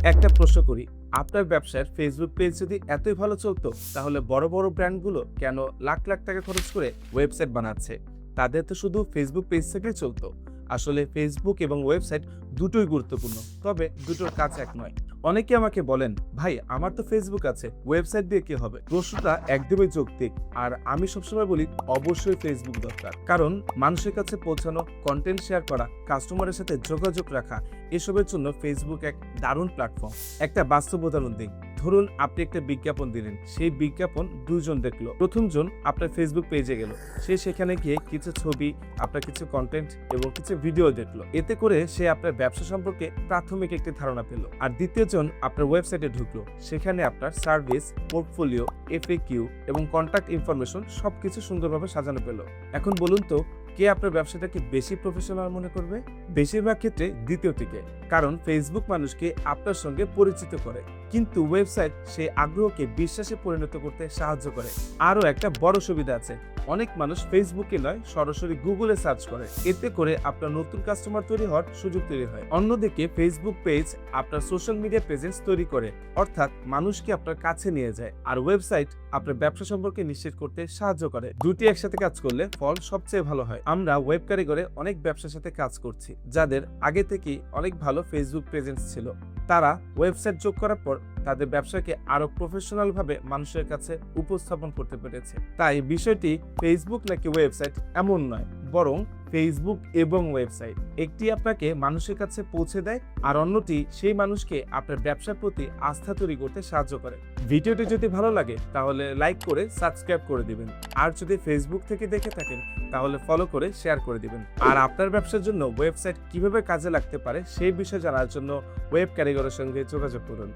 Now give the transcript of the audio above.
একটা প্রশ্ন করি, আপনার ব্যবসার ফেসবুক পেজ যদি এতই ভালো চলতো, তাহলে বড় বড় ব্র্যান্ডগুলো কেন লাখ লাখ টাকা খরচ করে ওয়েবসাইট বানাচ্ছে? তাদের তো শুধু ফেসবুক পেজ থেকেই চলতো। আসলে ফেসবুক এবং ওয়েবসাইট দুটোই গুরুত্বপূর্ণ, তবে দুটোর কাজ এক নয়। অনেকে আমাকে বলেন, ভাই আমার তো ফেসবুক আছে, ওয়েবসাইট দিয়ে কি হবে? প্রশ্নটা একদমই যৌক্তিক, আর আমি সবসময় বলি অবশ্যই ফেসবুক দরকার। কারণ মানুষের কাছে পৌঁছানো, কন্টেন্ট শেয়ার করা, কাস্টমারের সাথে যোগাযোগ রাখা, এসবের জন্য ফেসবুক এক দারুণ প্ল্যাটফর্ম। একটা বাস্তব উদাহরণ দিই। ধরুন আপনি একটা বিজ্ঞাপন দিলেন, সেই বিজ্ঞাপন দুজন দেখলো। প্রথমজন আপনার ফেসবুক পেজে গেল, সে সেখানে গিয়ে কিছু ছবি, আপনার কিছু কন্টেন্ট এবং কিছু ভিডিও দেখলো। এতে করে সে আপনার ব্যবসা সম্পর্কে প্রাথমিক একটি ধারণা পেল। আর দ্বিতীয়জন আপনার ওয়েবসাইটে ঢুকলো, সেখানে আপনার সার্ভিস, পোর্টফোলিও, এফএকিউ এবং কন্ট্যাক্ট ইনফরমেশন সবকিছু সুন্দরভাবে সাজানো পেল। এখন বলুন তো, কে আপনার ব্যবসাটাকে বেশি প্রফেশনাল মনে করবে? বেশিরভাগ ক্ষেত্রে দ্বিতীয়টিকে, কারণ ফেসবুক মানুষকে আপনার সঙ্গে পরিচিত করে, কিন্তু ওয়েবসাইট সেই আগ্রহকে বিশ্বাসে পরিণত করতে সাহায্য করে। আরও একটা বড় সুবিধা আছে, অনেক মানুষ ফেসবুকে নয়, সরাসরি গুগলে সার্চ করে। এতে করে আপনার নতুন কাস্টমার তৈরি হওয়ার সুযোগ তৈরি হয়। অন্যদিকে ফেসবুক পেজ আপনার সোশ্যাল মিডিয়া প্রেজেন্স তৈরি করে, অর্থাৎ মানুষকে আপনার কাছে নিয়ে যায়। আর ওয়েবসাইট আপনার ব্যবসা সম্পর্কে নিশ্চিত করতে সাহায্য করে। দুটি একসাথে কাজ করলে ফল সবচেয়ে ভালো হয়। আমরা ওয়েব কারিগরে অনেক ব্যবসার সাথে কাজ করছি, যাদের আগে থেকেই অনেক ভালো ফেসবুক প্রেজেন্স ছিল। তারা ওয়েবসাইট যোগ করার পর তাদের ব্যবসাকে আরো প্রফেশনাল ভাবে মানুষের কাছে উপস্থাপন করতে পেরেছে। তাই বিষয়টি ফেসবুক নাকি ওয়েবসাইট এমন নয়, বরং ফেসবুক এবং ওয়েবসাইট, একটি আপনাকে মানুষের কাছে পৌঁছে দেয়, আর অন্যটি সেই মানুষকে আপনার ব্যবসার প্রতি আস্থা তৈরি করতে সাহায্য করে। ভিডিওটি যদি ভালো লাগে তাহলে লাইক করে সাবস্ক্রাইব করে দিবেন, আর যদি ফেসবুক থেকে দেখে থাকেন তাহলে ফলো করে শেয়ার করে দিবেন। আর আপনার ব্যবসার জন্য ওয়েবসাইট কিভাবে কাজে লাগতে পারে সেই বিষয়ে জানার জন্য ওয়েব কারিগরের সঙ্গে যোগাযোগ করুন।